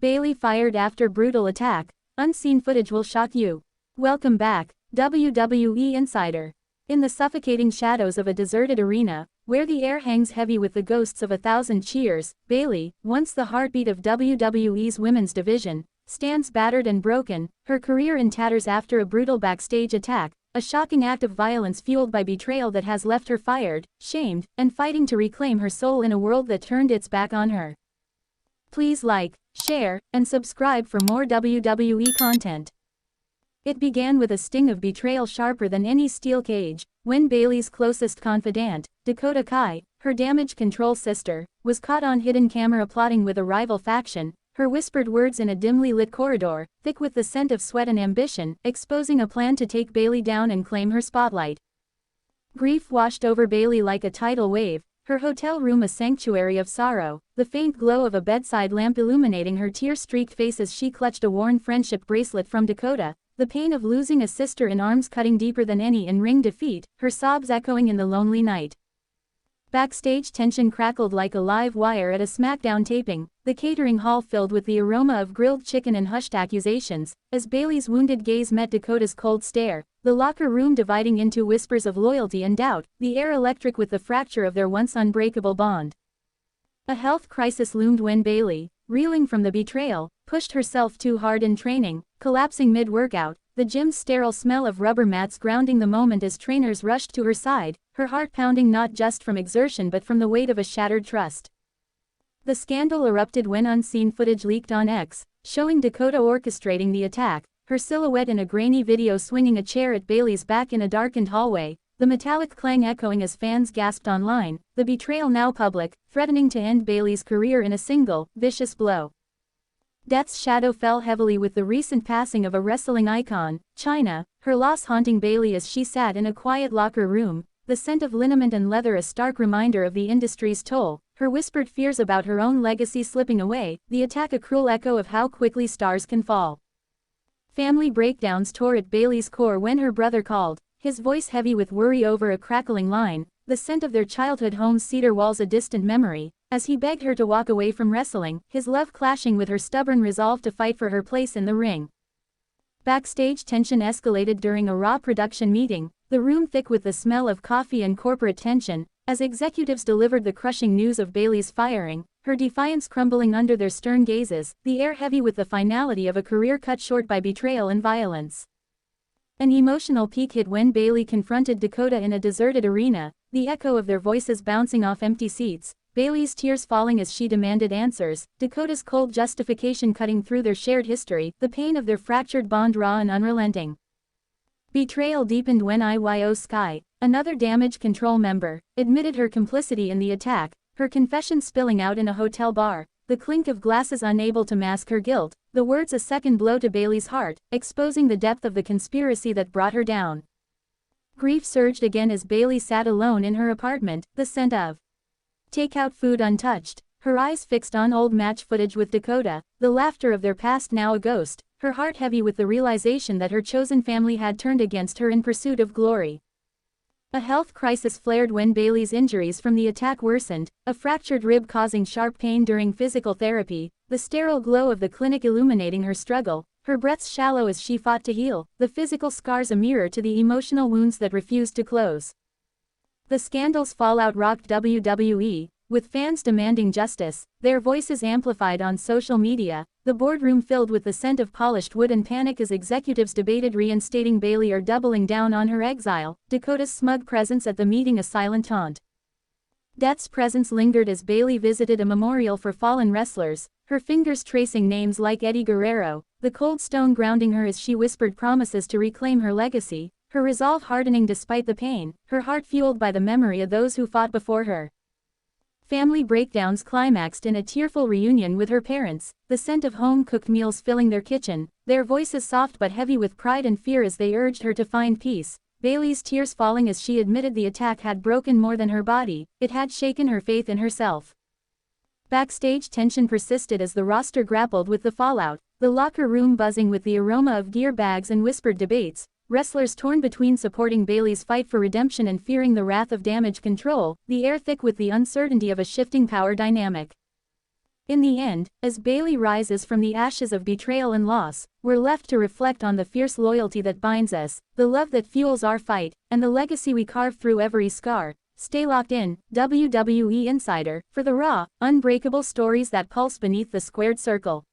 Bayley fired after brutal attack. Unseen footage will shock you. Welcome back, WWE Insider. In the suffocating shadows of a deserted arena, where the air hangs heavy with the ghosts of 1,000 cheers, Bayley, once the heartbeat of WWE's women's division, stands battered and broken, her career in tatters after a brutal backstage attack, a shocking act of violence fueled by betrayal that has left her fired, shamed, and fighting to reclaim her soul in a world that turned its back on her. Please like, share, and subscribe for more WWE content. It began with a sting of betrayal sharper than any steel cage, when Bayley's closest confidant, Dakota Kai, her damage control sister, was caught on hidden camera plotting with a rival faction, her whispered words in a dimly lit corridor, thick with the scent of sweat and ambition, exposing a plan to take Bayley down and claim her spotlight. Grief washed over Bayley like a tidal wave, her hotel room a sanctuary of sorrow, the faint glow of a bedside lamp illuminating her tear-streaked face as she clutched a worn friendship bracelet from Dakota, the pain of losing a sister in arms cutting deeper than any in-ring defeat, her sobs echoing in the lonely night. Backstage tension crackled like a live wire at a SmackDown taping, the catering hall filled with the aroma of grilled chicken and hushed accusations, as Bayley's wounded gaze met Dakota's cold stare, the locker room dividing into whispers of loyalty and doubt, the air electric with the fracture of their once unbreakable bond. A health crisis loomed when Bayley, reeling from the betrayal, pushed herself too hard in training, collapsing mid-workout, the gym's sterile smell of rubber mats grounding the moment as trainers rushed to her side, her heart pounding not just from exertion but from the weight of a shattered trust. The scandal erupted when unseen footage leaked on X, showing Dakota orchestrating the attack, her silhouette in a grainy video swinging a chair at Bayley's back in a darkened hallway, the metallic clang echoing as fans gasped online, the betrayal now public, threatening to end Bayley's career in a single, vicious blow. Death's shadow fell heavily with the recent passing of a wrestling icon, Chyna, her loss haunting Bayley as she sat in a quiet locker room, the scent of liniment and leather a stark reminder of the industry's toll, her whispered fears about her own legacy slipping away, the attack a cruel echo of how quickly stars can fall. Family breakdowns tore at Bayley's core when her brother called, his voice heavy with worry over a crackling line, the scent of their childhood home's cedar walls a distant memory, as he begged her to walk away from wrestling, his love clashing with her stubborn resolve to fight for her place in the ring. Backstage tension escalated during a Raw production meeting, the room thick with the smell of coffee and corporate tension, as executives delivered the crushing news of Bayley's firing, her defiance crumbling under their stern gazes, the air heavy with the finality of a career cut short by betrayal and violence. An emotional peak hit when Bayley confronted Dakota in a deserted arena, the echo of their voices bouncing off empty seats, Bayley's tears falling as she demanded answers, Dakota's cold justification cutting through their shared history, the pain of their fractured bond raw and unrelenting. Betrayal deepened when Iyo Sky, another damage control member, admitted her complicity in the attack, her confession spilling out in a hotel bar, the clink of glasses unable to mask her guilt, the words a second blow to Bayley's heart, exposing the depth of the conspiracy that brought her down. Grief surged again as Bayley sat alone in her apartment, the scent of takeout food untouched, her eyes fixed on old match footage with Dakota, the laughter of their past now a ghost, her heart heavy with the realization that her chosen family had turned against her in pursuit of glory. A health crisis flared when Bayley's injuries from the attack worsened, a fractured rib causing sharp pain during physical therapy, the sterile glow of the clinic illuminating her struggle, her breaths shallow as she fought to heal, the physical scars a mirror to the emotional wounds that refused to close. The scandal's fallout rocked WWE, with fans demanding justice, their voices amplified on social media, the boardroom filled with the scent of polished wood and panic as executives debated reinstating Bayley or doubling down on her exile, Dakota's smug presence at the meeting a silent taunt. Death's presence lingered as Bayley visited a memorial for fallen wrestlers, her fingers tracing names like Eddie Guerrero, the cold stone grounding her as she whispered promises to reclaim her legacy, her resolve hardening despite the pain, her heart fueled by the memory of those who fought before her. Family breakdowns climaxed in a tearful reunion with her parents, the scent of home-cooked meals filling their kitchen, their voices soft but heavy with pride and fear as they urged her to find peace, Bayley's tears falling as she admitted the attack had broken more than her body, it had shaken her faith in herself. Backstage tension persisted as the roster grappled with the fallout, the locker room buzzing with the aroma of gear bags and whispered debates, wrestlers torn between supporting Bayley's fight for redemption and fearing the wrath of damage control, the air thick with the uncertainty of a shifting power dynamic. In the end, as Bayley rises from the ashes of betrayal and loss, we're left to reflect on the fierce loyalty that binds us, the love that fuels our fight, and the legacy we carve through every scar. Stay locked in, WWE Insider, for the raw, unbreakable stories that pulse beneath the squared circle.